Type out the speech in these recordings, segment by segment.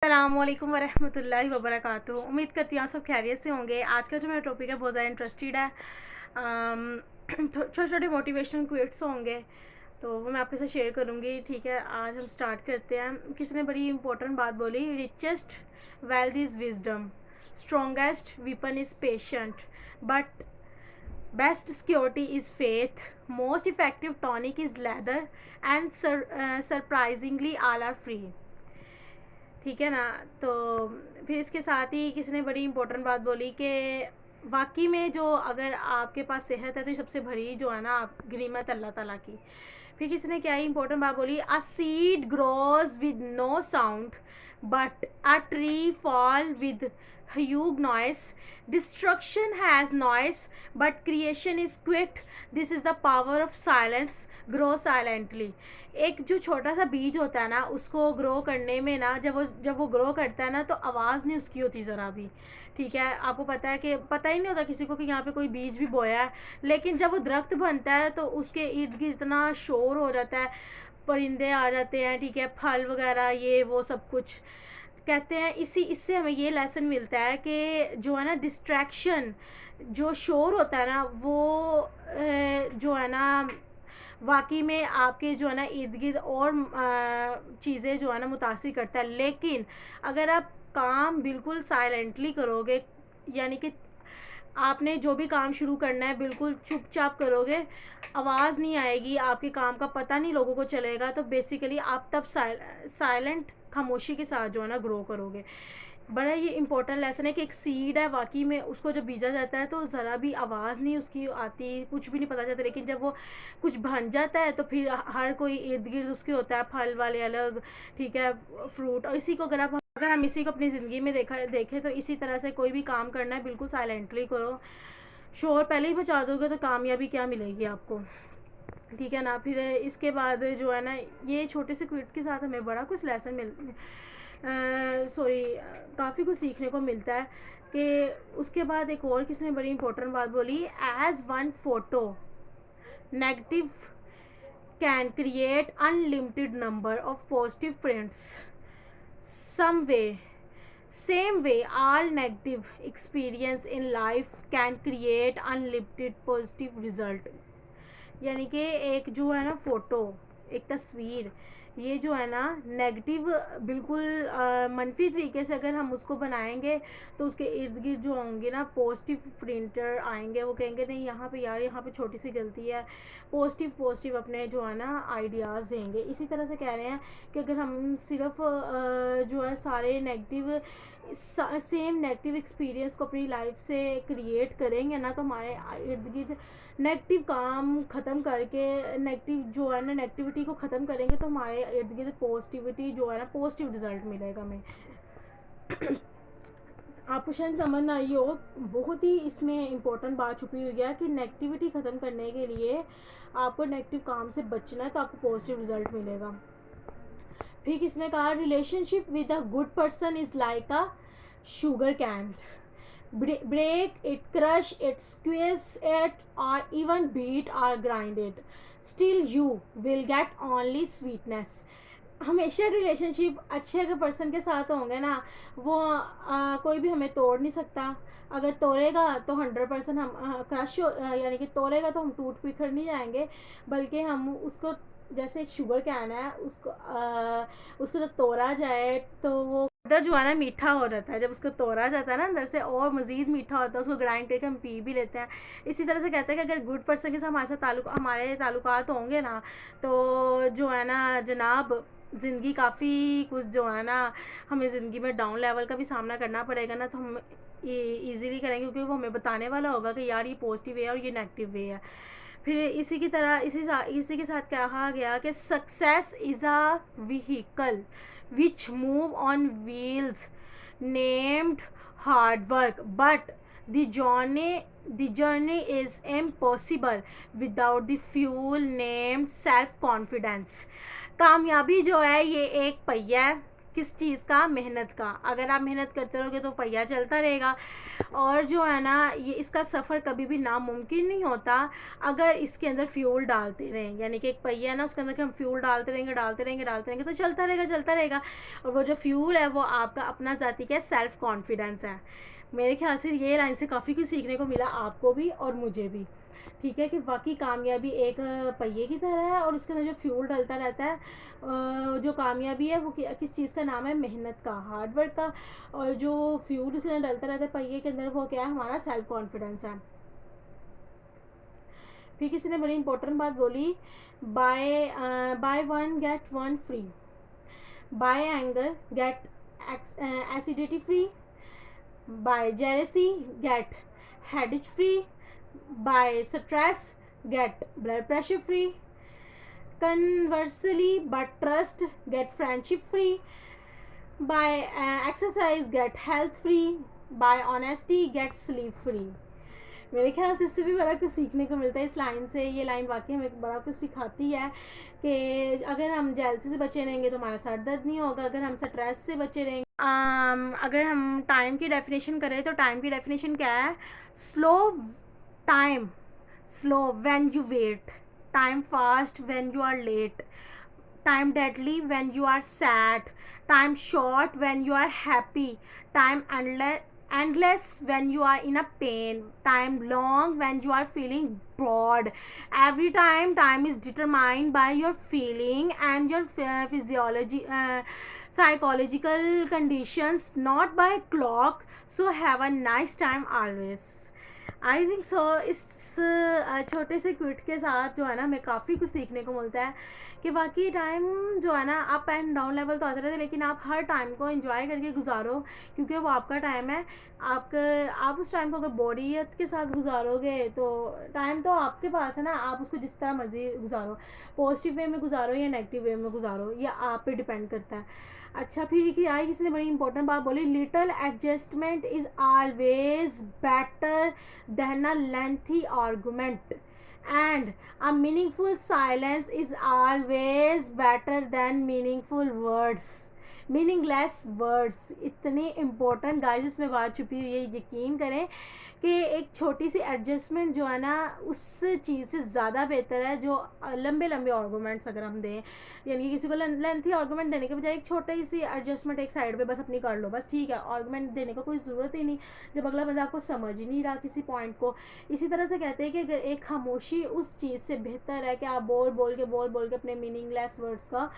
अस्सलामुअलैकुम वरहमतुल्लाहि वबरकातुहू। उम्मीद करती हूँ आप सब खैरियत से होंगे। आज का जो मेरा टॉपिक है बहुत ज़्यादा इंटरेस्टेड है। छोटे छोटे मोटिवेशनल क्विट्स होंगे तो वो मैं आपके साथ शेयर करूँगी। ठीक है, आज हम स्टार्ट करते हैं। किसी ने बड़ी इंपॉर्टेंट बात बोली, richest wealth is wisdom, strongest weapon is patient, but best security is faith, most effective tonic is laughter, and surprisingly all are free. ठीक है ना। तो फिर इसके साथ ही किसी ने बड़ी इंपॉर्टेंट बात बोली कि वाकई में जो अगर आपके पास सेहत है तो ये सबसे बड़ी जो है ना गनीमत अल्लाह ताला की। फिर किसी ने क्या इंपॉर्टेंट बात बोली, a seed grows with no sound but a tree fall with huge noise, destruction has noise but creation is quiet, this is the power of silence, grow silently. एक जो छोटा सा बीज होता है ना, उसको ग्रो करने में ना, जब वो ग्रो करता है ना तो आवाज़ नहीं उसकी होती ज़रा भी। ठीक है, आपको पता है कि पता ही नहीं होता किसी को कि यहाँ पे कोई बीज भी बोया है, लेकिन जब वो दरख्त बनता है तो उसके इर्द गिर्द इतना शोर हो जाता है, परिंदे आ जाते हैं, ठीक है, फल वगैरह ये वो सब कुछ। कहते हैं इससे हमें ये लेसन मिलता है कि जो है ना डिस्ट्रैक्शन, जो शोर होता है ना वो जो है ना वाकई में आपके जो है ना इर्द गिर्द और चीज़ें जो है ना मुतासिर करता है। लेकिन अगर आप काम बिल्कुल साइलेंटली करोगे, यानी कि आपने जो भी काम शुरू करना है बिल्कुल चुपचाप करोगे, आवाज़ नहीं आएगी, आपके काम का पता नहीं लोगों को चलेगा, तो बेसिकली आप तब साइलेंट खामोशी के साथ जो है ना ग्रो करोगे। बड़ा ये इंपॉर्टेंट लेसन है कि एक सीड है, वाकई में उसको जब बीजा जाता है तो ज़रा भी आवाज़ नहीं उसकी आती, कुछ भी नहीं पता चलता, लेकिन जब वो कुछ बन जाता है तो फिर हर कोई इर्द गिर्द उसके होता है, फल वाले अलग, ठीक है, फ्रूट। और इसी को अगर हम इसी को अपनी ज़िंदगी में देखें तो इसी तरह से कोई भी काम करना है बिल्कुल साइलेंटली करो। शोर पहले ही मचा दोगे तो कामयाबी क्या मिलेगी आपको। ठीक है ना। फिर इसके बाद जो है ना ये छोटे से क्विट के साथ हमें बड़ा कुछ लेसन काफ़ी कुछ सीखने को मिलता है। कि उसके बाद एक और किसी ने बड़ी इंपॉर्टेंट बात बोली, as one photo negative can create unlimited number of positive prints, some way same way all negative experience in life can create unlimited positive result। यानी कि एक जो है ना फ़ोटो, एक तस्वीर, ये जो है ना नेगेटिव बिल्कुल मनफी तरीके से अगर हम उसको बनाएंगे तो उसके इर्द गिर्द जो होंगे ना पॉजिटिव प्रिंटर आएंगे, वो कहेंगे नहीं यहाँ पे यार यहाँ पे छोटी सी गलती है, पॉजिटिव अपने जो है ना आइडियाज़ देंगे। इसी तरह से कह रहे हैं कि अगर हम सिर्फ जो है सारे नेगेटिव सेम नेगेटिव एक्सपीरियंस को अपनी लाइफ से क्रिएट करेंगे ना तो हमारे इर्द गिर्द नेगेटिव काम ख़त्म करके नेगेटिव जो है ना नेगेटिविटी को ख़त्म करेंगे तो हमारे इर्द गिर्द पॉजिटिविटी जो है ना पॉजिटिव रिजल्ट मिलेगा हमें। आपको शायद समझ ना आई हो, बहुत ही इसमें इम्पोर्टेंट बात छुपी हुई है कि नेगेटिविटी ख़त्म करने के लिए आपको नेगेटिव काम से बचना है तो आपको पॉजिटिव रिजल्ट मिलेगा। फिर किसने कहा, relationship with a good person is like a sugar cane, break it, crush it, squeeze it, or even beat or grind it, still you will get only sweetness। हमेशा रिलेशनशिप अच्छे अगर person के साथ होंगे ना, वो कोई भी हमें तोड़ नहीं सकता। अगर तोड़ेगा तो 100% हम क्रश यानी कि तोड़ेगा तो हम टूट बिखर नहीं जाएंगे, बल्कि हम उसको जैसे एक शुगर कैन है उसको जब तोड़ा जाए तो वो अंदर जो है ना मीठा हो जाता है, जब उसको तोड़ा जाता है ना अंदर से और मज़ीद मीठा होता है, उसको ग्राइंड करके हम पी भी लेते हैं। इसी तरह से कहते हैं कि अगर गुड पर्सन के साथ हमारे ताल्लुकात होंगे ना तो जो है ना जनाब ज़िंदगी काफ़ी कुछ जो है ना, हमें ज़िंदगी में डाउन लेवल का भी सामना करना पड़ेगा ना तो हम ईज़िली करेंगे, क्योंकि वो हमें बताने वाला होगा कि यार ये पॉजिटिव वे है और ये नेगेटिव वे है। फिर इसी की तरह इसी के साथ कहा गया कि success is a vehicle which move on wheels named hard work, but the journey is impossible without the fuel named self confidence. कामयाबी जो है ये एक पहिया है, किस चीज़ का? मेहनत का। अगर आप मेहनत करते रहोगे तो पहिया चलता रहेगा। और जो है ना, ये इसका सफ़र कभी भी नामुमकिन नहीं होता अगर इसके अंदर फ्यूल डालते रहें। यानी कि एक पहिया है ना, उसके अंदर कि हम फ्यूल डालते रहेंगे डालते रहेंगे डालते रहेंगे तो चलता रहेगा चलता रहेगा। और वो जो फ्यूल है वो आपका अपना ज़ाती क्या? सेल्फ़ कॉन्फिडेंस है। मेरे ख्याल से ये लाइन से काफ़ी कुछ सीखने को मिला आपको भी और मुझे भी। ठीक है, कि बाकी कामयाबी एक पहिए की तरह है और उसके अंदर जो फ्यूल डलता रहता है, जो कामयाबी है वो किस चीज़ का नाम है? मेहनत का, हार्ड वर्क का। और जो फ्यूल उसके अंदर डलता रहता है पहिए के अंदर, वो क्या है? हमारा सेल्फ कॉन्फिडेंस है। फिर किसी ने बड़ी इंपॉर्टेंट बात बोली, buy buy one get one free, buy anger get acidity free, by jealousy get headache free, by stress get blood pressure free, conversely but trust get friendship free, by exercise get health free, by honesty get sleep free. मेरे ख्याल से इससे भी बड़ा कुछ सीखने को मिलता है इस लाइन से। ये लाइन वाकई हमें बड़ा कुछ सिखाती है कि अगर हम जेलसी से बचे रहेंगे तो हमारा सर दर्द नहीं होगा, अगर हम स्ट्रेस से बचे रहेंगे। अगर हम टाइम की डेफिनेशन करें तो टाइम की डेफिनेशन क्या है? Slow time, slow when you wait, time fast when you are late, time deadly when you are sad, time short when you are happy, time endless when you are in a pain, time long when you are feeling bored. Every time is determined by your feeling and your physiology, psychological conditions, not by clock. So have a nice time always. I think so. इस छोटे से quit के साथ जो है ना, हमें काफ़ी कुछ सीखने को मिलता है कि बाकी टाइम जो है ना, अप एंड डाउन लेवल तो आते रहते हैं, लेकिन आप हर टाइम को एंजॉय करके गुजारो, क्योंकि वो आपका टाइम है। आप उस टाइम को अगर बोरियत के साथ गुजारोगे तो टाइम तो आपके पास है ना, आप उसको जिस तरह मर्जी गुजारो, पॉजिटिव वे में गुजारो या नेगेटिव वे में गुजारो, ये आप पे डिपेंड करता है। अच्छा, फिर कि आई किसी ने बड़ी इंपॉर्टेंट बात बोली, little adjustment is always better than a lengthy argument, and a meaningful silence is always better than meaningful words, meaningless words. इतनी इम्पोर्टेंट गाइस इसमें बात छुपी हुई है। यकीन करें कि एक छोटी सी एडजस्टमेंट जो है ना, उस चीज़ से ज़्यादा बेहतर है जो लंबे लंबे आर्गूमेंट्स अगर हम दें। यानी कि किसी को लेंथी आर्गूमेंट देने के बजाय एक छोटी सी एडजस्टमेंट एक साइड पे बस अपनी कर लो, बस ठीक है। आर्गूमेंट देने का कोई ज़रूरत ही नहीं जब अगला बंदा आपको समझ ही नहीं रहा किसी पॉइंट को। इसी तरह से कहते हैं कि अगर एक खामोशी उस चीज़ से बेहतर है कि आप बोल बोल के अपने मीनिंगलेस वर्ड्स का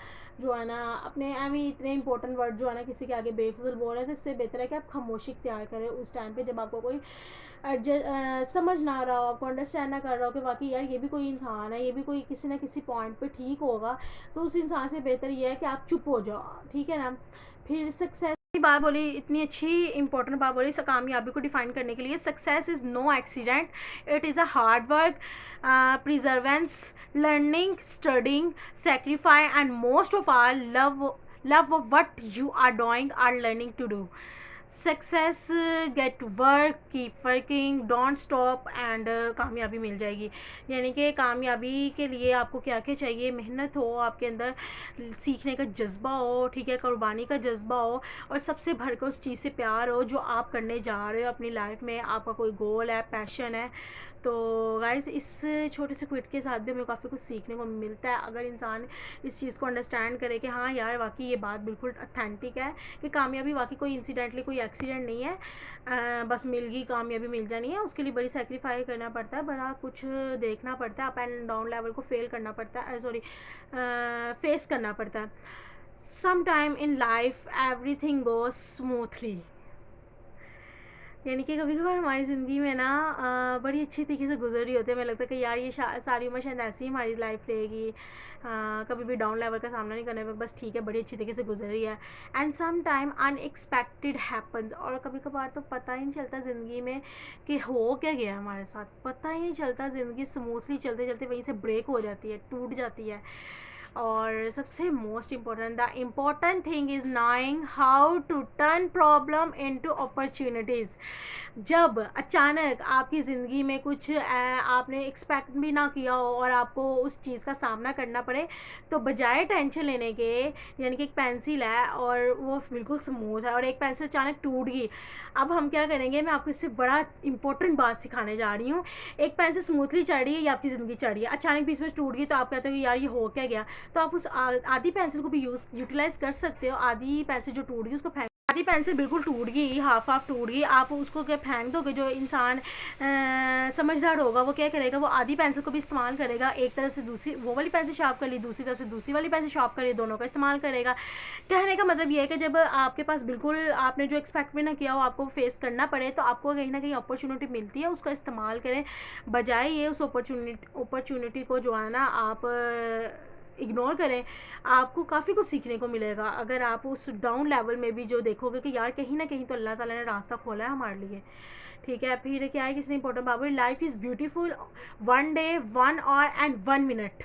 जो है ना, अपने अभी इतने इंपॉर्टेंट वर्ड जो है ना किसी के आगे बेफजूल बोल रहे थे, इससे बेहतर है कि आप खामोशी तैयार करें उस टाइम पे जब आपको कोई समझ ना रहा हो, आपको अंडरस्टैंड ना कर रहा हो कि वाकई यार ये भी कोई इंसान है, ये भी कोई किसी ना किसी पॉइंट पे ठीक होगा, तो उस इंसान से बेहतर ये है कि आप चुप हो जाओ, ठीक है ना। फिर सक्सेस की बात बोली, इतनी अच्छी इंपॉर्टेंट बात बोली कामयाबी को डिफाइन करने के लिए, success is no accident, it is a hard work, perseverance, learning, studying, sacrifice, and most of all, love of what you are doing or learning to do. Success, get to work, keep working, don't stop, and कामयाबी मिल जाएगी। यानी कि कामयाबी के लिए आपको क्या क्या चाहिए? मेहनत हो आपके अंदर, सीखने का जज्बा हो, ठीक है, कुर्बानी का जज्बा हो, और सबसे बढ़कर उस चीज़ से प्यार हो जो आप करने जा रहे हो अपनी लाइफ में। आपका कोई गोल है, पैशन है। तो गाइस, इस छोटे से क्विट के साथ भी हमें काफ़ी कुछ सीखने को मिलता है अगर इंसान इस चीज़ को अंडरस्टैंड करे कि हाँ यार, वाकई ये बात बिल्कुल अथेंटिक है कि कामयाबी वाकई कोई इंसिडेंटली कोई एक्सीडेंट नहीं है। बस मिल गई कामयाबी, मिल जानी है, उसके लिए बड़ी सेक्रीफाई करना पड़ता है, बड़ा कुछ देखना पड़ता है, अप एंड डाउन लेवल को फेल करना पड़ता है, सॉरी फेस करना पड़ता है। Some time in life everything goes smoothly. यानी कि कभी कभार हमारी ज़िंदगी में ना बड़ी अच्छी तरीके से गुजर रही होती है। हमें लगता है कि यार ये सारी उम्र शायद ऐसी ही हमारी लाइफ रहेगी, कभी भी डाउन लेवल का सामना नहीं करने पर, बस ठीक है, बड़ी अच्छी तरीके से गुजर रही है। And some time unexpected happens, और कभी कभार तो पता ही नहीं चलता ज़िंदगी में कि हो क्या गया हमारे साथ, पता ही नहीं चलता, ज़िंदगी स्मूथली चलते चलते वहीं से ब्रेक हो जाती है, टूट जाती है। और सबसे most important, the important thing is knowing how to turn problem into opportunities. जब अचानक आपकी ज़िंदगी में कुछ आपने एक्सपेक्ट भी ना किया हो और आपको उस चीज़ का सामना करना पड़े, तो बजाय टेंशन लेने के, यानी कि एक पेंसिल है और वो बिल्कुल स्मूथ है और एक पेंसिल अचानक टूट गई, अब हम क्या करेंगे, मैं आपको इससे बड़ा इंपॉर्टेंट बात सिखाने जा रही हूँ। एक पेंसिल स्मूथली चढ़ रही है या आपकी ज़िंदगी चढ़ रही है, अचानक बीच में टूट गई, तो आप कहते हो यार ये हो क्या गया, तो आप उस आधी पेंसिल को भी यूटिलाइज़ कर सकते हो। आधी पेंसिल जो टूट गई उसको फेंक, आधी पेंसिल बिल्कुल टूट गई, हाफ टूट गई, आप उसको क्या फेंक दोगे? जो इंसान समझदार होगा वो क्या करेगा, वो आधी पेंसिल को भी इस्तेमाल करेगा, एक तरफ से दूसरी वो वाली पेंसिल शार्प कर ली, दूसरी तरफ से दूसरी वाली पेंसिल शार्प कर ली, दोनों का इस्तेमाल करेगा। कहने का मतलब ये है कि जब आपके पास बिल्कुल आपने जो एक्सपेक्ट भी ना किया हो आपको फेस करना पड़े, तो आपको कहीं ना कहीं अपॉर्चुनिटी मिलती है, उसका इस्तेमाल करें। बजाय ये उस अपॉर्चुनिटी को जो है ना आप इग्नोर करें, आपको काफ़ी कुछ सीखने को मिलेगा। अगर आप उस डाउन लेवल में भी जो देखोगे कि यार कहीं ना कहीं तो अल्लाह ताला ने रास्ता खोला है हमारे लिए, ठीक है। फिर क्या है, किसने important Babu, life is beautiful, one day, one hour and one minute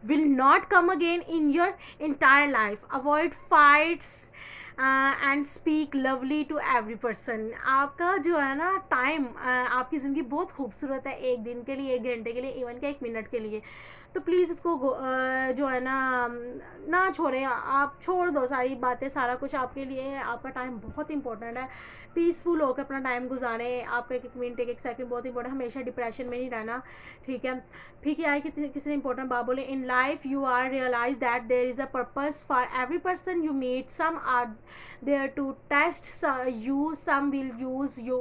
will not come again in your entire life. Avoid fights and speak lovely to every person. आपका जो है ना टाइम, आपकी ज़िंदगी बहुत खूबसूरत है, एक दिन के लिए, एक घंटे के लिए, इवन क्या एक मिनट के लिए, तो प्लीज़ इसको जो है ना छोड़ें, आप छोड़ दो सारी बातें, सारा कुछ आपके लिए है, आपका टाइम बहुत इंपॉर्टेंट है, पीसफुल होकर अपना टाइम गुजारें। आपका एक मिनट, एक सेकंड बहुत इंपॉर्टेंट, हमेशा डिप्रेशन में नहीं रहना, ठीक है। फिर क्या है कि किसी ने इंपॉर्टेंट बात बोले, in life you are realize that there is a purpose for every person you meet, some are there to test you, some will use you,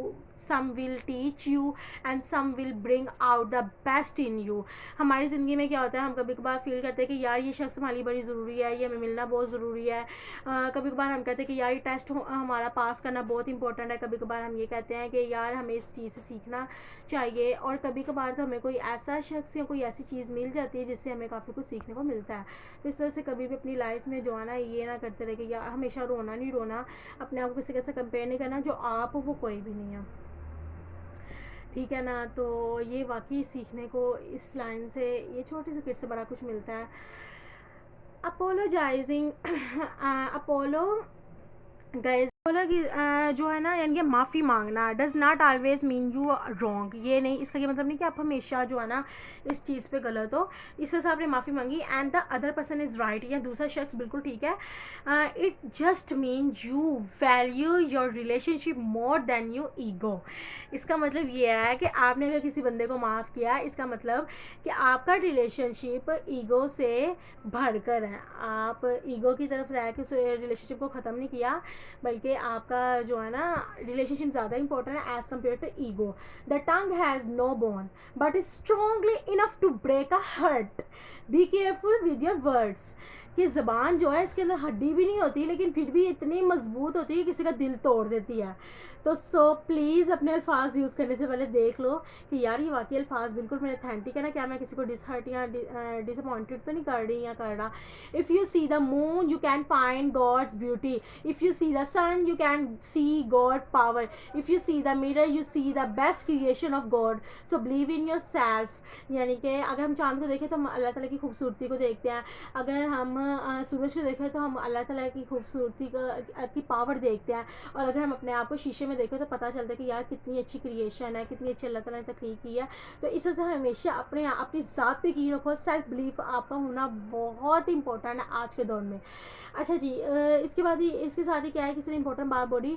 some will teach you and some will bring out the best in you। हमारी ज़िंदगी में क्या होता है, हम कभी कभार feel करते हैं कि यार ये शख्स हमारी बड़ी ज़रूरी है, ये हमें मिलना बहुत ज़रूरी है। कभी कभार हम कहते हैं कि यार ये टेस्ट हमारा पास करना बहुत इंपॉर्टेंट है। कभी कभार हम ये कहते हैं कि यार हमें इस चीज़ से सीखना चाहिए, और कभी कभार तो हमें कोई ऐसा शख्स या कोई ऐसी चीज़ मिल जाती है जिससे हमें काफ़ी कुछ सीखने को मिलता है। तो इस वजह से कभी भी अपनी लाइफ में जो है ना ये ना करते रहे कि यार हमेशा रोना नहीं रोना, अपने आप को किसी के साथ कंपेयर नहीं करना, जो आप हो वो कोई भी नहीं है, ठीक है ना। तो ये वाकई सीखने को इस लाइन से, ये छोटी सी किट से बड़ा कुछ मिलता है। अपोलोजाइजिंग अपोलो गाइस, बोला कि जो है ना, यानी कि माफ़ी मांगना does not always mean you wrong. ये नहीं, इसका ये मतलब नहीं कि आप हमेशा जो है ना इस चीज़ पे गलत हो। इस वजह से आपने माफ़ी मांगी and the other person is right, या दूसरा शख्स बिल्कुल ठीक है। It just mean you value your relationship more than you ego. इसका मतलब ये है कि आपने अगर किसी बंदे को माफ़ किया, इसका मतलब कि आपका रिलेशनशिप ईगो से भरकर है। आप ईगो की तरफ रह के उस रिलेशनशिप को ख़त्म नहीं किया, बल्कि आपका जो है ना रिलेशनशिप ज़्यादा इंपॉर्टेंट है as compare to ego. The tongue has no bone but is strongly enough to break a heart. Be careful with your words. कि ज़बान जो है इसके अंदर हड्डी भी नहीं होती, लेकिन फिर भी इतनी मजबूत होती है कि किसी का दिल तोड़ देती है। तो प्लीज़ अपने अल्फाज यूज़ करने से पहले देख लो कि यार ये वाकई अल्फाज बिल्कुल मेरे अथेंटिक है ना, क्या मैं किसी को डिसहर्ट या डिसअपॉइंटेड तो नहीं कर रही या कर रहा। If you see the moon you can find God's beauty, if you see the sun you can see God power, if you see the mirror you see the best creation of God, so believe in your self. यानी कि अगर हम चांद को देखें तो हम अल्लाह ताला की खूबसूरती को देखते हैं, अगर हम सूरज को देखें तो हम अल्लाह ताला की खूबसूरती की पावर देखते हैं, और अगर हम अपने आप को शीशे में देखें तो पता चलता है कि यार कितनी अच्छी क्रिएशन है, कितनी अच्छी अल्लाह ताला ने तख्लीक की है। तो इस वजह से हमेशा अपनी ज़ात पे यकीन रखो, सेल्फ बिलीफ आपका होना बहुत इंपॉर्टेंट है आज के दौर में। अच्छा जी, इसके बाद ही इसके साथ ही क्या है, किसी ने इंपॉर्टेंट बात बोली,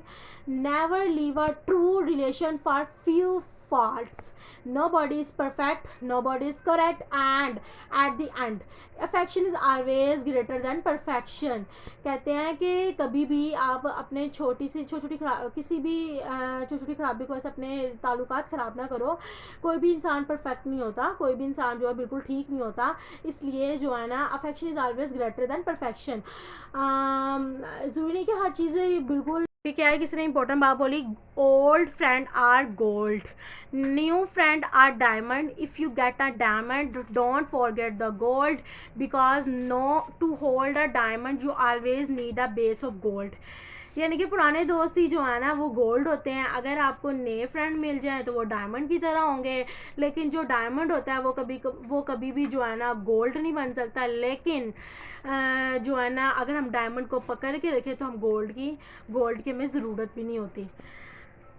never leave a true relation for few faults. Nobody is perfect, nobody is correct, and at the end affection is always greater than perfection। कहते हैं कि कभी भी आप अपने छोटी किसी भी छोटी छोटी खराबी को ऐसे अपने ताल्लुकात ख़राब ना करो। कोई भी इंसान परफेक्ट नहीं होता, कोई भी इंसान जो है बिल्कुल ठीक नहीं होता, इसलिए जो है ना affection is always greater than perfection. ज़रूरी नहीं कि हर चीज़ें बिल्कुल। क्या है, किसी ने इंपॉर्टेंट बात बोली, old friend are gold, new friend are diamond, if you get a diamond don't forget the gold, because no to hold a diamond you always need a base of gold. यानी कि पुराने दोस्त ही जो है ना वो गोल्ड होते हैं, अगर आपको नए फ्रेंड मिल जाए तो वो डायमंड की तरह होंगे, लेकिन जो डायमंड होता है वो कभी भी जो है ना गोल्ड नहीं बन सकता। लेकिन जो है ना अगर हम डायमंड को पकड़ के रखें तो हम गोल्ड की हमें ज़रूरत भी नहीं होती।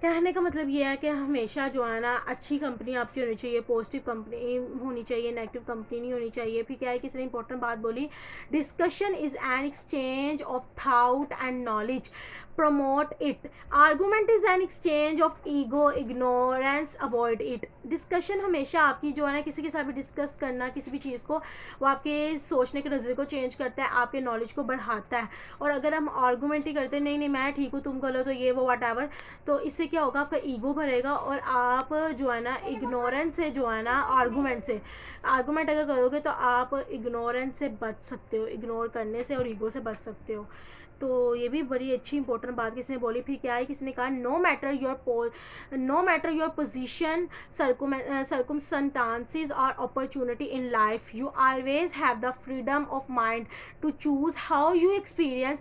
कहने का मतलब ये है कि हमेशा जो है ना अच्छी कंपनी आपकी होनी चाहिए, पॉजिटिव कंपनी होनी चाहिए, नेगेटिव कंपनी नहीं होनी चाहिए। फिर क्या है, किसी ने इंपॉर्टेंट बात बोली, discussion is an exchange of thought and knowledge, promote it, argument is an exchange of ego, ignorance, avoid it। Discussion हमेशा आपकी जो है ना, किसी के साथ भी डिस्कस करना किसी भी चीज़ को, वो आपके सोचने के नज़रिए को चेंज करता है, आपके नॉलेज को बढ़ाता है। और अगर हम आर्गूमेंट ही करते हैं नहीं नहीं मैं ठीक हूँ तुम करो तो ये वो वट एवर, तो इससे क्या होगा, आपका ईगो भरेगा और आप जो है ना इग्नोरेंस से जो है ना आर्गूमेंट अगर करोगे तो आप इग्नोरेंस से बच सकते हो, इग्नोर करने से और ईगो से बच सकते हो। तो ये भी बड़ी अच्छी इंपॉर्टेंट बात किसने बोली। फिर क्या है, किसी ने कहा, no matter your position, circumstances or opportunity in life, you always have the freedom of mind to choose how you experience,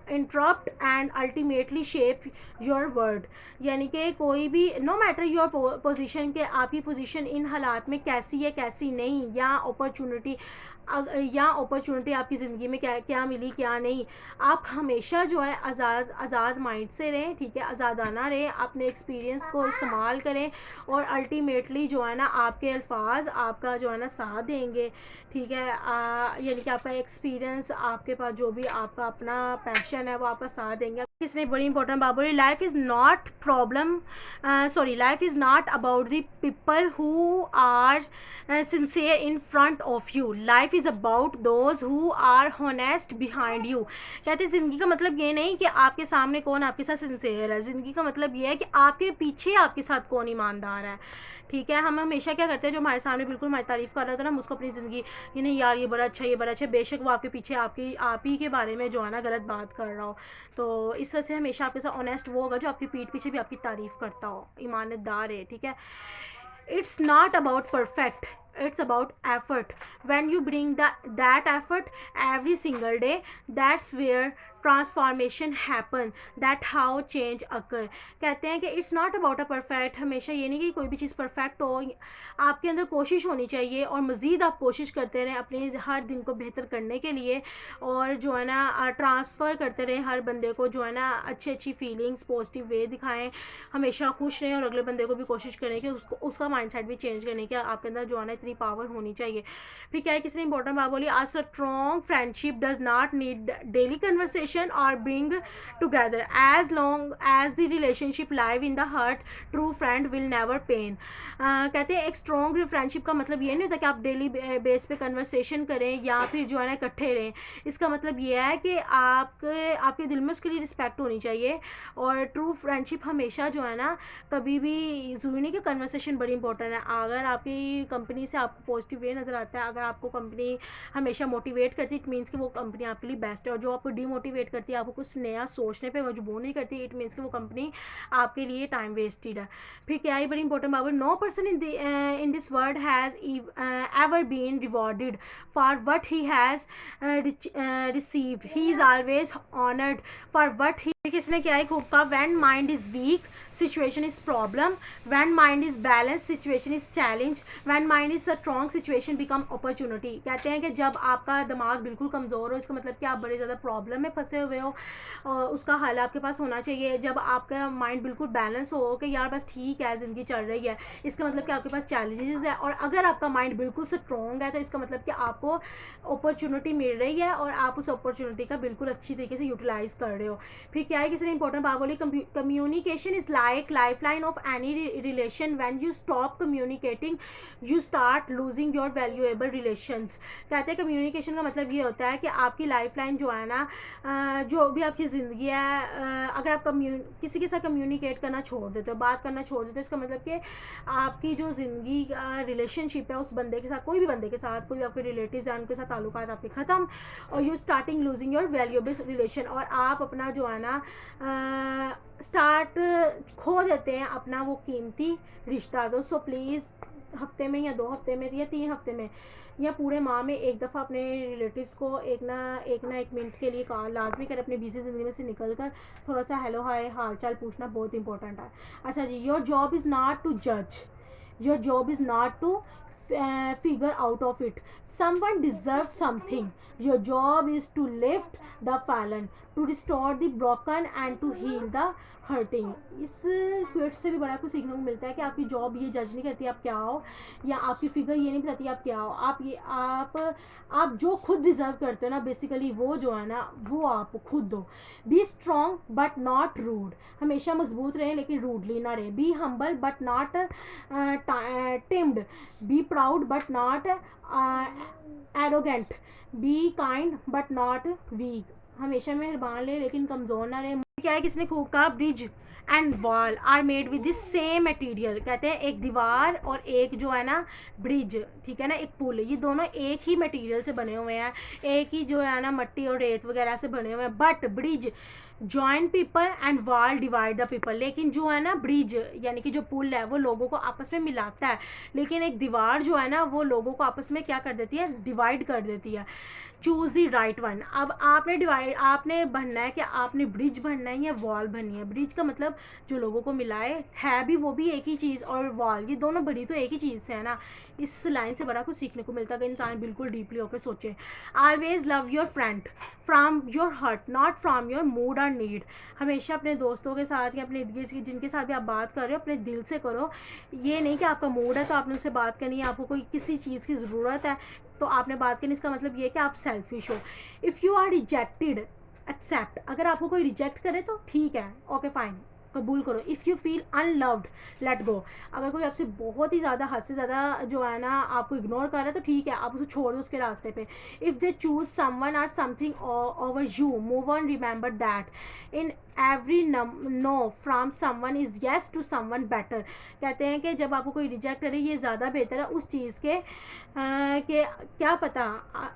interrupt and ultimately shape your world। यानी कि कोई भी नो मैटर योर पोजीशन, के आपकी position in हालात में कैसी है कैसी नहीं, या अपॉर्चुनिटी आपकी ज़िंदगी में क्या क्या मिली क्या नहीं, आप हमेशा जो है आज़ाद माइंड से रहें, ठीक है, आज़ादाना रहें, अपने एक्सपीरियंस को इस्तेमाल करें और अल्टीमेटली जो है ना आपके अल्फाज आपका जो है ना साथ देंगे, ठीक है। यानी कि आपका एक्सपीरियंस, आपके पास जो भी आपका अपना पैशन है वो आपका साथ देंगे। इसने बड़ी इंपॉर्टेंट बात बोली, life is not about the people who are sincere in front of you, life is about those who are honest behind you. कहते हैं ज़िंदगी का मतलब ये नहीं कि आपके सामने कौन आपके साथ सिंसियर है, ज़िंदगी का मतलब ये है कि आपके पीछे आपके साथ कौन ईमानदार है, ठीक है। हम हमेशा क्या करते हैं, जो हमारे सामने बिल्कुल हमारी तारीफ़ कर रहा था ना, हम उसको अपनी ज़िंदगी ये नहीं यार ये बड़ा अच्छा, बेशक वो आपके पीछे आप ही के बारे में जो है ना गलत बात कर रहा हो। तो इस वजह से हमेशा आपके साथ ऑनेस्ट वो होगा जो आपकी पीठ पीछे भी आपकी तारीफ़ करता हो, ईमानदार है, ठीक है। It's not about perfect, it's about effort. When you bring that effort every single day, that's where transformation happen, that how change occur. कहते हैं कि it's not about a perfect, हमेशा ये नहीं कि कोई भी चीज़ परफेक्ट हो, आपके अंदर कोशिश होनी चाहिए और मज़ीद आप कोशिश करते रहें अपने हर दिन को बेहतर करने के लिए, और जो है ना ट्रांसफ़र करते रहें हर बंदे को, जो है ना अच्छी फीलिंग्स पॉजिटिव वे दिखाएं, हमेशा खुश रहें और अगले बंदे को भी कोशिश करें कि उसका माइंडसेट भी चेंज करने की आपके अंदर जो है ना इतनी पावर होनी चाहिए। फिर क्या है, किसी ने इंपॉर्टेंट बात बोली, a strong friendship does not need daily conversation or bring together, as long as the relationship live in the heart, true friend will never pain। कहते हैं एक स्ट्रॉन्ग फ्रेंडशिप का मतलब ये नहीं होता कि आप डेली बेस पे कन्वर्सेशन करें या फिर जो है ना इकट्ठे रहें। इसका मतलब ये है कि आपके दिल में उसके लिए रिस्पेक्ट होनी चाहिए, और ट्रू फ्रेंडशिप हमेशा जो है ना कभी भी ज़रूरी नहीं कि कन्वर्सेशन बड़ी इंपॉर्टेंट है। अगर आपकी कंपनी से आपको पॉजिटिव वे नज़र आता है, अगर आपको कंपनी हमेशा मोटिवेट करती है, इट मीन्स कि वो कंपनी आपके लिए बेस्ट है, और जो आपको डीमोटिवेट करती है, आपको कुछ नया सोचने पे मजबूर नहीं करती, इट मीन्स कि वो कंपनी आपके लिए टाइम वेस्टेड है। फिर क्या है, बड़ी इंपॉर्टेंट बात, no person in this world has ever been rewarded for what he has received, he is always honoured for what he. किसने क्या है खूब कहा, when mind is weak situation is problem, when mind is balance situation is challenge, when mind is strong situation become opportunity. कहते हैं कि जब आपका दिमाग बिल्कुल कमज़ोर हो, इसका मतलब कि आप बड़े ज़्यादा प्रॉब्लम में फंसे हुए हो, उसका हल आपके पास होना चाहिए। जब आपका माइंड बिल्कुल बैलेंस हो कि यार बस ठीक है ज़िंदगी चल रही है, इसका मतलब कि आपके पास चैलेंजेस है, और अगर आपका माइंड बिल्कुल स्ट्रॉन्ग है तो इसका मतलब कि आपको अपॉर्चुनिटी मिल रही है और आप उस अपॉर्चुनिटी का बिल्कुल अच्छी तरीके से यूटिलाइज़ कर रहे हो। फिर क्या है, किसी ने इंपॉर्टेंट बात बोली, communication is like lifeline of any relation, when you stop communicating you start losing your valuable relations. कहते हैं कम्युनिकेशन का मतलब ये होता है कि आपकी लाइफलाइन जो है ना, जो भी आपकी ज़िंदगी है, अगर आप किसी के साथ कम्युनिकेट करना छोड़ देते हो, बात करना छोड़ देते हो, इसका मतलब कि आपकी जो ज़िंदगी का रिलेशनशिप है उस बंदे के साथ, कोई भी बंदे के साथ, कोई भी आपके रिलेटिव्स हैं उनके साथ ताल्लुकात आपके ख़त्म, और you starting losing your valuable relation, और आप अपना जो है ना स्टार्ट खो देते हैं अपना वो कीमती रिश्ता। दोस्तों प्लीज़ हफ्ते में या 2 हफ्ते में या 3 हफ्ते में या पूरे माह में एक दफ़ा अपने रिलेटिव्स को एक ना एक मिनट के लिए कॉल लाजमी करें। अपनी बिजी ज़िंदगी में से निकल कर थोड़ा सा हेलो हाय हाल चाल पूछना बहुत इंपॉर्टेंट है। अच्छा जी, your job is not to जज, your job is not to figure out of it. Someone deserves something. Your job is to lift the fallen, to restore the broken and to heal the hurting. इस क्वेट से भी बड़ा कुछ सीखने को मिलता है कि आपकी जॉब ये जज नहीं करती आप क्या हो, या आपकी फिगर ये नहीं बताती आप क्या हो। आप जो खुद डिज़र्व करते हो ना, बेसिकली वो जो है ना वो आप खुद दो। Be strong but not rude, हमेशा मजबूत रहें लेकिन रूडली ना रहे। Be humble but not timid, be proud but not arrogant, be kind but not weak, हमेशा मेहरबान रहे लेकिन कमज़ोर ना रहे। क्या है किसने खूब कहा, bridge and wall are made with this same material. कहते हैं एक दीवार और एक जो है ना ब्रिज, ठीक है ना, एक पुल, ये दोनों एक ही मटेरियल से बने हुए हैं, एक ही जो है ना मट्टी और रेत वगैरह से बने हुए हैं। But bridge join people and wall divide the people, लेकिन जो है ना ब्रिज यानी कि जो पुल है वो लोगों को आपस में मिलाता है, लेकिन एक दीवार जो है ना वो लोगों को आपस में क्या कर देती है, डिवाइड कर देती है। Choose the right one. अब आपने बनना है कि आपने ब्रिज बनना है या वॉल बननी है। ब्रिज का मतलब जो लोगों को मिलाए, है भी वो भी एक ही चीज़, और वॉल, ये दोनों बड़ी तो एक ही चीज़ से है ना। इस लाइन से बड़ा कुछ सीखने को मिलता है कि इंसान बिल्कुल डीपली होकर सोचे। Always love your friend from your heart not from your mood और नीड। हमेशा अपने दोस्तों के साथ या अपने जिनके साथ भी आप बात कर रहे हो अपने दिल से करो। ये नहीं कि आपका मूड है तो आपने उससे बात करनी है, आपको कोई किसी चीज़ की ज़रूरत है तो आपने बात करनी, इसका मतलब ये कि आप सेल्फिश हो। If you are rejected accept, अगर आपको कोई रिजेक्ट करे तो ठीक है, ओके फाइन, कबूल करो। If you feel unloved let go, अगर कोई आपसे बहुत ही ज़्यादा हद से ज़्यादा जो है ना आपको इग्नोर कर रहा है तो ठीक है, आप उसे छोड़ दो उसके रास्ते पे। If they choose someone or something over you move on, remember that in every no from someone is yes to someone better. कहते हैं कि जब आपको कोई रिजेक्ट करे ये ज़्यादा बेहतर है उस चीज़ के क्या पता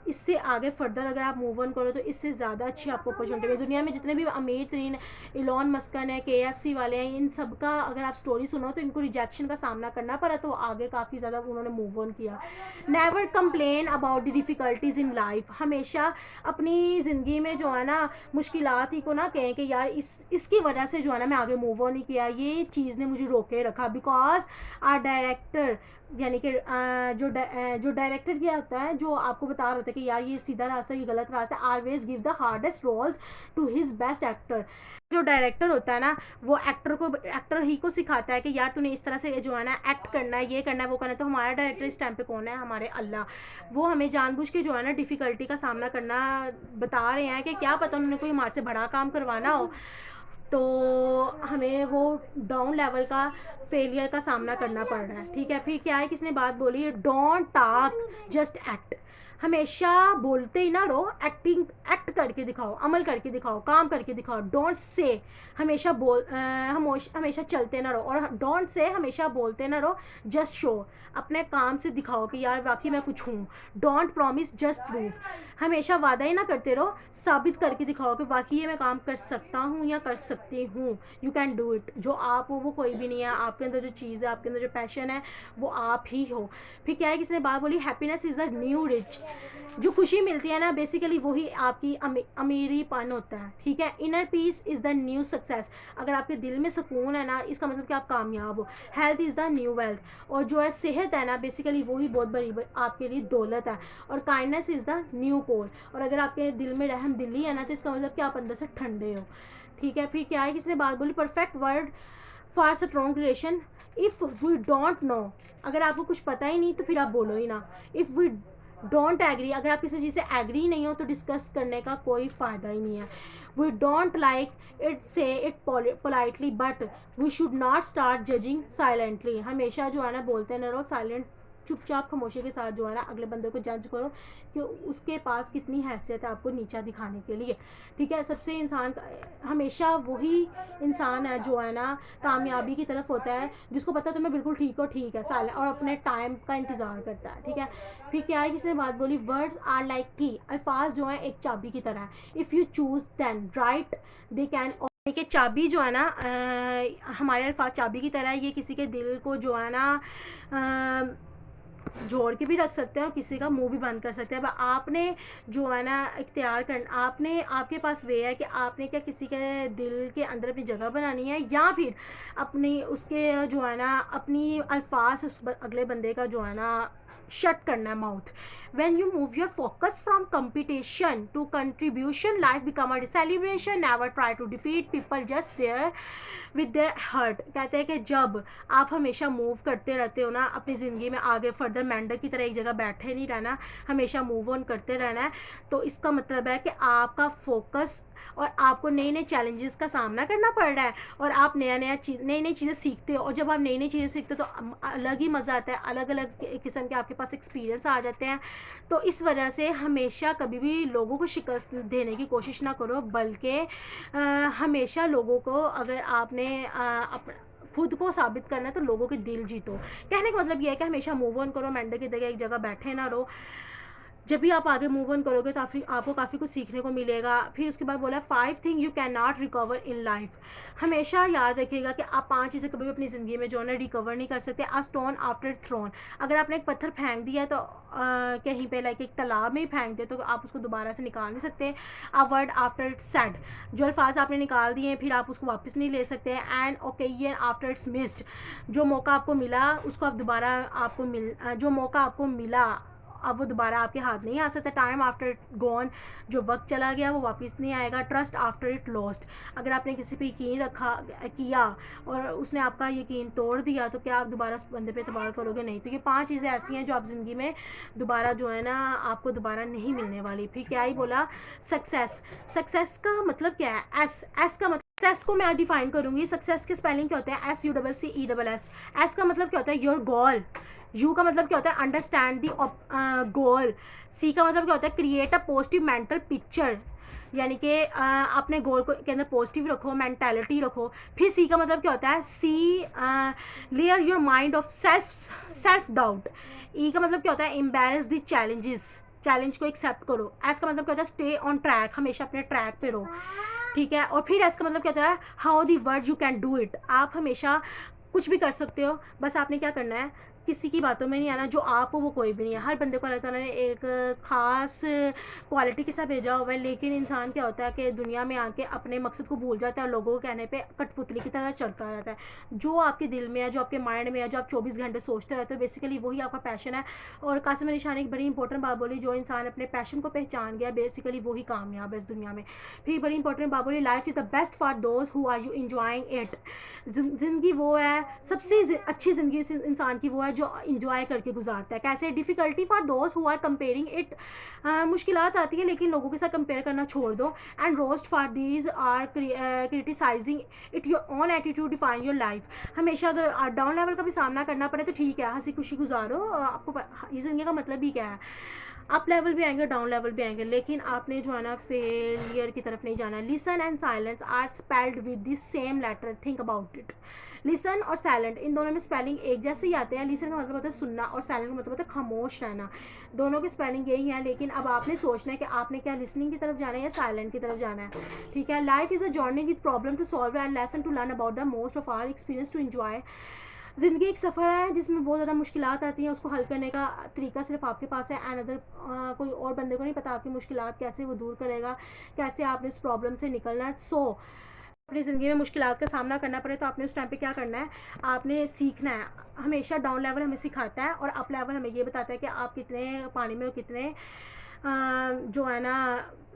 इससे आगे फर्दर अगर आप मूव ऑन करो तो इससे ज़्यादा अच्छी आपको अपॉर्चुनिटी है। दुनिया में जितने भी अमीर तरीन इलॉन मस्कन है, KFC वाले हैं, इन सब का अगर आप स्टोरी सुनो तो इनको रिजेक्शन का सामना करना पड़ा तो आगे काफ़ी ज़्यादा उन्होंने मूव ऑन किया। Never complain about the difficulties in life, हमेशा अपनी ज़िंदगी में जो है ना मुश्किलात ही को ना कहें कि यार इसकी वजह से जो है ना मैं आगे मूव ऑन नहीं किया, ये चीज़ ने मुझे रोके रखा। बिकॉज आर डायरेक्टर यानी कि जो डायरेक्टर क्या होता है, जो आपको बता रहा होता है कि यार ये सीधा रास्ता ये गलत रास्ता है, always give the hardest roles to his best actor. जो डायरेक्टर होता है ना वो एक्टर ही को सिखाता है कि यार तूने इस तरह से जो है ना एक्ट करना है, ये करना है, वो करना है। तो हमारा डायरेक्टर इस टाइम पे कौन है, हमारे अल्लाह। वो हमें जानबूझ के जो है ना डिफ़िकल्टी का सामना करना बता रहे हैं कि क्या पता उन्होंने कोई हमारे से बड़ा काम करवाना हो तो हमें वो डाउन लेवल का फेलियर का सामना करना पड़ रहा है, ठीक है। फिर क्या है, किसने बात बोली है, डोंट टॉक जस्ट एक्ट। हमेशा बोलते ही ना रहो, एक्ट करके दिखाओ, अमल करके दिखाओ, काम करके दिखाओ। डोंट से हमेशा हमेशा चलते ना रहो, और डोंट से हमेशा बोलते ना रहो। जस्ट शो, अपने काम से दिखाओ कि यार वाकई मैं कुछ हूँ। डोंट प्रॉमिस जस्ट प्रूव, हमेशा वादा ही ना करते रहो, साबित करके दिखाओ कि वाकई ये मैं काम कर सकता हूँ या कर सकती हूँ। You can do it. जो आप हो वो कोई भी नहीं है, आपके अंदर जो चीज़ है, आपके अंदर जो पैशन है वो आप ही हो। फिर क्या है, किसने बात बोली, happiness is the new rich. जो खुशी मिलती है ना बेसिकली वही आपकी अमीरीपन होता है, ठीक है। Inner peace is the new success, अगर आपके दिल में सुकून है ना इसका मतलब कि आप कामयाब हो। Health is the new wealth, और जो है सेहत है ना बेसिकली वही बहुत बड़ी आपके लिए दौलत है। और काइंडनेस इज़ द न्यू कोल, और अगर आपके दिल में रहम दिली है ना तो इसका मतलब कि आप अंदर से ठंडे हो, ठीक है। फिर क्या है, किसने बात बोली, perfect word for strong relation. If we don't know, अगर आपको कुछ पता ही नहीं तो फिर आप बोलो ही ना। इफ़ वी डोंट एग्री, अगर आप किसी चीज़ से एग्री नहीं हो तो डिस्कस करने का कोई फ़ायदा ही नहीं है। We don't like it say it politely but we should not start judging silently. हमेशा जो है ना बोलते ना रहो, साइलेंट चुपचाप खामोशी के साथ जो है ना अगले बंदे को जज करो कि उसके पास कितनी हैसियत है आपको नीचा दिखाने के लिए, ठीक है। सबसे इंसान हमेशा वही इंसान है जो है ना कामयाबी की तरफ होता है, जिसको पता तो मैं बिल्कुल ठीक हो, ठीक है, साल और अपने टाइम का इंतज़ार करता है, ठीक है। फिर क्या है, किसने बात बोली, वर्ड्स आर लाइक की, अल्फाज जो हैं एक चाबी की तरह है। If you choose then right they can कि चाबी जो है ना हमारे अल्फाज चाबी की तरह है, ये किसी के दिल को जो है ना जोड़ के भी रख सकते हैं और किसी का मुंह भी बंद कर सकते हैं। अब आपने जो है ना इख्तियार करना, आपने आपके पास वे है कि आपने क्या किसी के दिल के अंदर अपनी जगह बनानी है या फिर अपनी उसके जो है ना अपनी अल्फाज उस अगले बंदे का जो है ना शट करना है mouth. when you move your focus from competition to contribution, life become a celebration. Never try to defeat people, just there with their heart. कहते हैं कि जब आप हमेशा मूव करते रहते हो ना अपनी ज़िंदगी में आगे फर्दर मेंढक की तरह एक जगह बैठे नहीं रहना, हमेशा मूव ऑन करते रहना है, तो इसका मतलब है कि आपका फोकस और आपको नए नए चैलेंजेस का सामना करना पड़ रहा है और आप नई नई चीज़ें सीखते हो। और जब आप नई नई चीज़ें सीखते हो तो अलग ही मज़ा आता है, अलग अलग किस्म के आपके पास एक्सपीरियंस आ जाते हैं। तो इस वजह से हमेशा कभी भी लोगों को शिकस्त देने की कोशिश ना करो, बल्कि हमेशा लोगों को, अगर आपने खुद को साबित करना है तो लोगों के दिल जीतो। कहने का मतलब ये है कि हमेशा मूव ऑन करो, मेंढक की तरह एक जगह बैठे ना रहो। जब भी आप आगे मूव ऑन करोगे तो आपको काफ़ी कुछ सीखने को मिलेगा। फिर उसके बाद बोला 5 thing you can not recover in life. हमेशा याद रखिएगा कि आप 5 चीज़ें कभी भी अपनी ज़िंदगी में जो है ना रिकवर नहीं कर सकते। अ स्टोन आफ्टर थ्रोन, अगर आपने एक पत्थर फेंक दिया तो कहीं पे लाइक एक तालाब में ही फेंक दे तो आप उसको दोबारा से निकाल नहीं सकते। A word after it's said, जो अल्फाज आपने निकाल दिए फिर आप उसको वापस नहीं ले सकते। And occasion after it's missed, जो मौका आपको मिला उसको आप दोबारा जो मौका आपको मिला अब वो दोबारा आपके हाथ नहीं आ सकता। टाइम आफ्टर इट गॉन, जो वक्त चला गया वो वापस नहीं आएगा। ट्रस्ट आफ्टर इट लॉस्ट, अगर आपने किसी पे यकीन किया और उसने आपका यकीन तोड़ दिया तो क्या आप दोबारा उस बंदे पे एतबार करोगे? नहीं। तो ये 5 चीज़ें ऐसी हैं जो आप ज़िंदगी में दोबारा जो है ना आपको दोबारा नहीं मिलने वाली। फिर क्या ही बोला, सक्सेस। सक्सेस का मतलब क्या है? एस का मतलब, सक्सेस को मैं डिफाइन करूंगी। सक्सेस के स्पेलिंग क्या होते हैं? SUCCESS। एस का मतलब क्या होता है? Your goal. यू का मतलब क्या होता है? अंडरस्टैंड दी गोल। सी का मतलब क्या होता है? Create a positive mental picture, यानी कि अपने गोल को के अंदर पॉजिटिव रखो, मेंटालिटी रखो। फिर सी का मतलब क्या होता है? C clear your mind of self doubt. E का मतलब क्या होता है? एम्बेरस द चैलेंजेस, चैलेंज को एक्सेप्ट करो। एस का मतलब क्या होता है? स्टे ऑन ट्रैक, हमेशा अपने ट्रैक पे रहो, ठीक है। और फिर एस का मतलब क्या होता है? How the word you can do it, आप हमेशा कुछ भी कर सकते हो, बस आपने क्या करना है? किसी की बातों में नहीं आना। जो आप हो वो कोई भी नहीं है। हर बंदे को अल्लाह ताला ने एक ख़ास क्वालिटी के साथ भेजा हुआ है, लेकिन इंसान क्या होता है कि दुनिया में आके अपने मकसद को भूल जाता है और लोगों के कहने पे कठपुतली की तरह चलता रहता है। जो आपके दिल में है, जो आपके माइंड में है, जो आप 24 घंटे सोचते रहते हो, बेसिकली वही आपका पैशन है। और कासिम अली शाह ने एक बड़ी इंपॉर्टेंट बात बोली, जो इंसान अपने पैशन को पहचान गया बेसिकली वही कामयाब है इस दुनिया में। फिर बड़ी इंपॉर्टेंट बात बोली, life is the best for those who are you enjoying it. ज़िंदगी वो है, सबसे अच्छी ज़िंदगी इंसान की वो है जो इंजॉय करके गुजारता है। कैसे? Difficulty for those who are comparing it, मुश्किलात आती हैं लेकिन लोगों के साथ कंपेयर करना छोड़ दो। And worst for these are criticizing it, your own attitude define your life. हमेशा अगर डाउन लेवल का भी सामना करना पड़े तो ठीक है, हंसी खुशी गुजारो। आपको ये ज़िंदगी का मतलब ही क्या है? अप लेवल भी आएंगे, डाउन लेवल भी आएंगे, लेकिन आपने जो है ना फेलियर की तरफ नहीं जाना। Listen and silence are spelled with the same letter, think about it. Listen और साइलेंट, इन दोनों में स्पेलिंग एक जैसे ही आते हैं। लिसन का मतलब होता है सुनना और साइलेंट का मतलब होता है खामोश रहना। दोनों की स्पेलिंग यही है, लेकिन अब आपने सोचना है कि आपने क्या लिसनिंग की तरफ जाना है या साइलेंट की तरफ जाना है, ठीक है। Life is a journey with problem to solve and lesson to learn about the most of our experience to enjoy. ज़िंदगी एक सफ़र है जिसमें बहुत ज़्यादा मुश्किलात आती हैं, उसको हल करने का तरीका सिर्फ आपके पास है। एंड अदर कोई और बंदे को नहीं पता आपकी मुश्किलात कैसे वो दूर करेगा, कैसे आपने इस प्रॉब्लम से निकलना है। सो अपनी ज़िंदगी में मुश्किलात का सामना करना पड़े तो आपने उस टाइम पे क्या करना है? आपने सीखना है। हमेशा डाउन लेवल हमें सिखाता है और अप लेवल हमें ये बताता है कि आप कितने पानी में हो, कितने जो है ना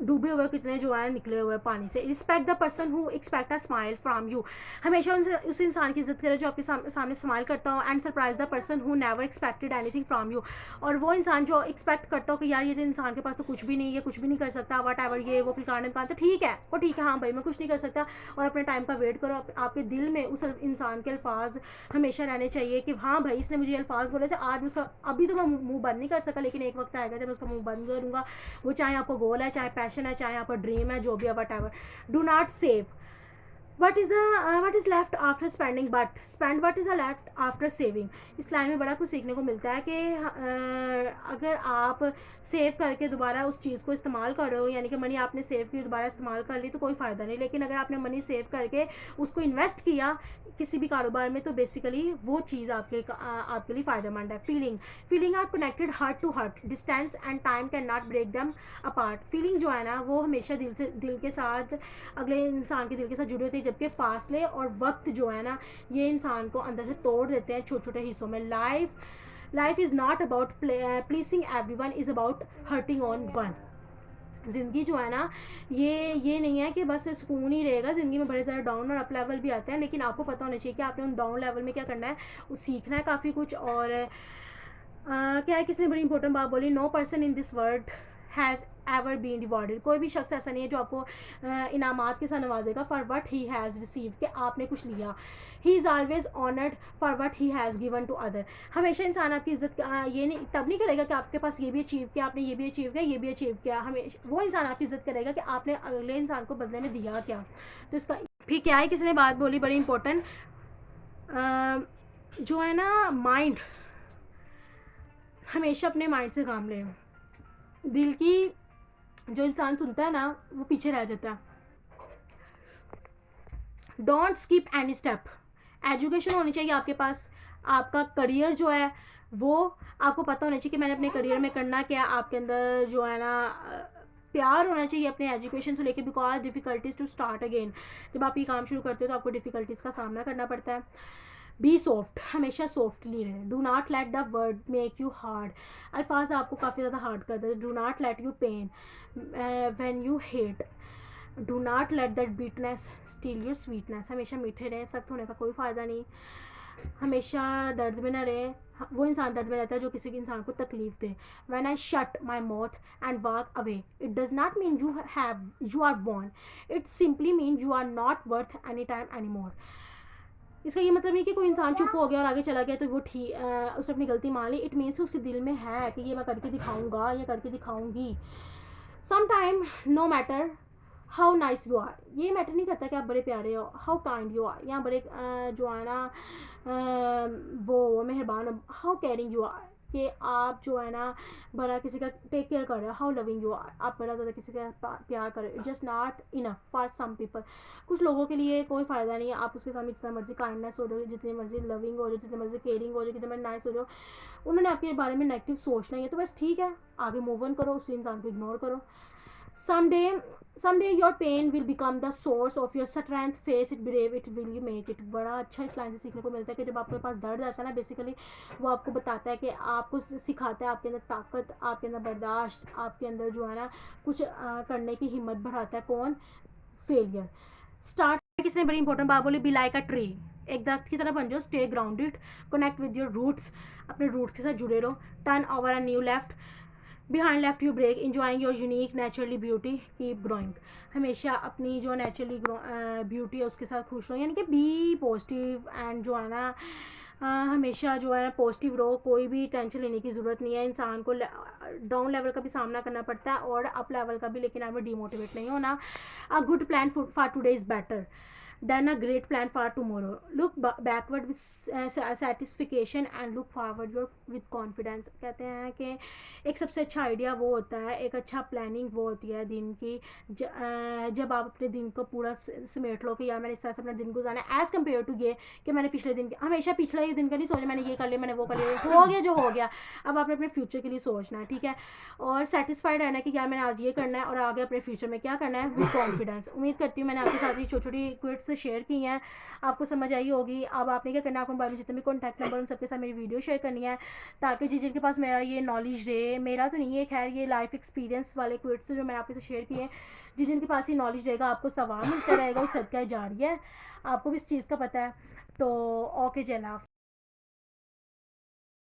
डूबे हुए, कितने जो है निकले हुए पानी से। Respect the person who expect a smile from U, हमेशा उस इंसान की इज्जत करें जो आपके सामने स्माइल करता हो। And surprise the person who never expected anything from U, और वो इंसान जो एक्सपेक्ट करता हो कि यार ये इंसान के पास तो कुछ भी नहीं है, कुछ भी नहीं कर सकता, वट एवर ये वो फिलकाने का, तो ठीक है वो ठीक है, हाँ भाई मैं कुछ नहीं कर सकता, और अपने टाइम का वेट करो। आपके दिल में उस इंसान के अल्फाज हमेशा रहने चाहिए कि हाँ भाई इसने मुझे अल्फाज बोले थे, आज मैं उसका, अभी तो मैं मुंह बंद नहीं कर सका, लेकिन एक वक्त आएगा जब मैं उसका मुंह बंद करूँगा। वो चाहे आपका गोल है, चाहे पैशन है, चाहे आपका ड्रीम है, जो भी है, what ever. Do not save what is left after spending but spend what is left after saving. इस लाइन में बड़ा कुछ सीखने को मिलता है कि अगर आप सेव करके दोबारा उस चीज़ को इस्तेमाल कर रहे हो, यानी कि मनी आपने सेव की दोबारा इस्तेमाल कर ली तो कोई फ़ायदा नहीं, लेकिन अगर आपने मनी सेव करके उसको इन्वेस्ट किया किसी भी कारोबार में तो बेसिकली वो चीज़ आपके लिए फ़ायदेमंद है। Feeling are connected heart to heart, distance and time can not break them apart. Feeling जो है ना वो हमेशा दिल के साथ, अगले इंसान के दिल के साथ जुड़ी होती है, जबकि फासले और वक्त जो है ना ये इंसान को अंदर से तोड़ देते हैं छोटे छोटे हिस्सों में। Life is not about pleasing everyone, is about hurting on one. ज़िंदगी जो है ना ये नहीं है कि बस सुकून ही रहेगा, ज़िंदगी में बड़े ज़्यादा डाउन और अप लेवल भी आते हैं, लेकिन आपको पता होना चाहिए कि आपने उन डाउन लेवल में क्या करना है, वो सीखना है काफ़ी कुछ। और क्या है, किसने बड़ी इंपॉर्टेंट बात बोली, no person in this world has ever been rewarded. कोई भी शख्स ऐसा नहीं है जो आपको इनामात के साथ नवाजेगा for what he has receive, कि आपने कुछ लिया। He is always honoured for what he has given to other. हमेशा इंसान आपकी इज्जत ये नहीं तब नहीं करेगा कि आपके पास ये भी अचीव किया, आपने ये भी अचीव किया, ये भी अचीव किया। हमेशा वो इंसान आपकी इज्जत करेगा कि आपने अगले इंसान को बदले में दिया क्या। तो इसका फिर क्या है, किसी ने बात बोली बड़ी इंपॉर्टेंट, जो है ना माइंड, हमेशा अपने माइंड से काम लें। दिल की जो इंसान सुनता है ना वो पीछे रह जाता है। Don't skip any step. Education होनी चाहिए आपके पास। आपका करियर जो है वो आपको पता होना चाहिए कि मैंने अपने करियर में करना क्या। आपके अंदर जो है ना प्यार होना चाहिए अपने एजुकेशन से लेके, because difficulties to start again. जब आप ये काम शुरू करते हो तो आपको डिफ़िकल्टीज़ का सामना करना पड़ता है। बी सॉफ्ट, हमेशा सॉफ्टली रहे। Do not let the word make you hard. अल्फाज आपको काफ़ी ज़्यादा हार्ड कर देते। Do not let you pain when you hate. Do not let that bitterness steal your sweetness. हमेशा मीठे रहें, सख्त होने का कोई फ़ायदा नहीं। हमेशा दर्द में ना रहें। वो इंसान दर्द में रहता है जो किसी के इंसान को तकलीफ दे। When I shut my mouth and walk away, it does not mean you are won. It simply means you are not worth any time anymore. इसका ये मतलब नहीं कि कोई इंसान चुप हो गया और आगे चला गया तो वो ठीक, उसने अपनी गलती मान ली। इट मीन्स उसके दिल में है कि ये मैं करके दिखाऊंगा, ये करके दिखाऊंगी। Some time no matter how nice you are, ये मैटर नहीं करता कि आप बड़े प्यारे हो, हाउ काइंड यू आर, या बड़े जो है ना वो मेहरबान, हाउ केयरिंग यू आर, कि आप जो है ना बड़ा किसी का टेक केयर कर रहे हो, हाउ लविंग यू आर, आप बड़ा ज़्यादा किसी का प्यार कर रहे हो। Just not enough for some people. कुछ लोगों के लिए कोई फ़ायदा नहीं है आप उसके सामने जितना मर्जी काइंडनेस हो जाओ, जितनी मर्जी लविंग हो जाओ, जितनी मर्जी केयरिंग हो जाओ, जितने मर्जी नाइस हो जाओ, उन्होंने आपके बारे में नेगेटिव सोचना ही है तो बस ठीक है, आगे मूव ऑन करो, उस इंसान को इग्नोर करो। someday your pain will become the source of your strength. Face it, brave it, will you make it। बड़ा अच्छा इस लाइन से सीखने को मिलता है कि जब आपके पास दर्द आता है ना, बेसिकली वो आपको बताता है कि आपको सिखाता है, आपके अंदर ताकत, आपके अंदर बर्दाश्त, आपके अंदर जो है ना कुछ करने की हिम्मत बढ़ाता है। कौन? फेलियर। स्टार्ट, किसने बड़ी इंपॉर्टेंट बात बोली, बी लाइक अ ट्री, एक दरख्त की तरह बन जाओ। Stay grounded, connect with your roots, अपने रूट्स के साथ जुड़े रहो। Turn over a new left, behind left you break, enjoying your unique naturally beauty, keep growing. हमेशा अपनी जो नेचुरली ब्यूटी है उसके साथ खुश रहो, यानी कि बी पॉजिटिव एंड जो है ना हमेशा जो है पॉजिटिव रहो। कोई भी टेंशन लेने की ज़रूरत नहीं है। इंसान को डाउन लेवल का भी सामना करना पड़ता है और अप लेवल का भी, लेकिन आपको डिमोटिवेट नहीं होना। A good plan for today is better than a great plan for tomorrow. Look backward with satisfaction and look forward your with confidence. कहते हैं कि एक सबसे अच्छा आइडिया वो होता है, एक अच्छा प्लानिंग वो होती है दिन की, जब आप अपने दिन को पूरा समेट लो कि यार मैंने इस तरह से अपना दिन गुजारना है, एज़ कम्पेयर टू ये कि मैंने पिछले दिन हमेशा पिछले ही दिन का नहीं सोचा, मैंने ये कर लिया, मैंने वो कर लिया, हो गया जो हो गया। अब आपने अपने फ्यूचर के लिए सोचना है, ठीक है, और सेटिस्फाइड रहना कि यार मैंने आज ये करना है और आगे अपने फ्यूचर में क्या करना है विद कॉन्फिडेंस। उम्मीद करती हूँ मैंने आपके साथ ये छोटी छोटी क्विट्स शेयर की हैं, आपको समझ आई होगी। अब आपने क्या करना है, आपको मोबाइल में जितने भी कॉन्टैक्ट नंबर उन सबके साथ मेरी वीडियो शेयर करनी है, ताकि जिनके पास मेरा ये नॉलेज रहे, मेरा तो नहीं है खैर, ये लाइफ एक्सपीरियंस वाले क्विट्स जो मैंने आपके साथ शेयर किए, जिनके पास ये नॉलेज रहेगा आपको सवाल मिलता रहेगा, उस सदका जारी है, आपको भी इस चीज़ का पता है। तो ओके, चला।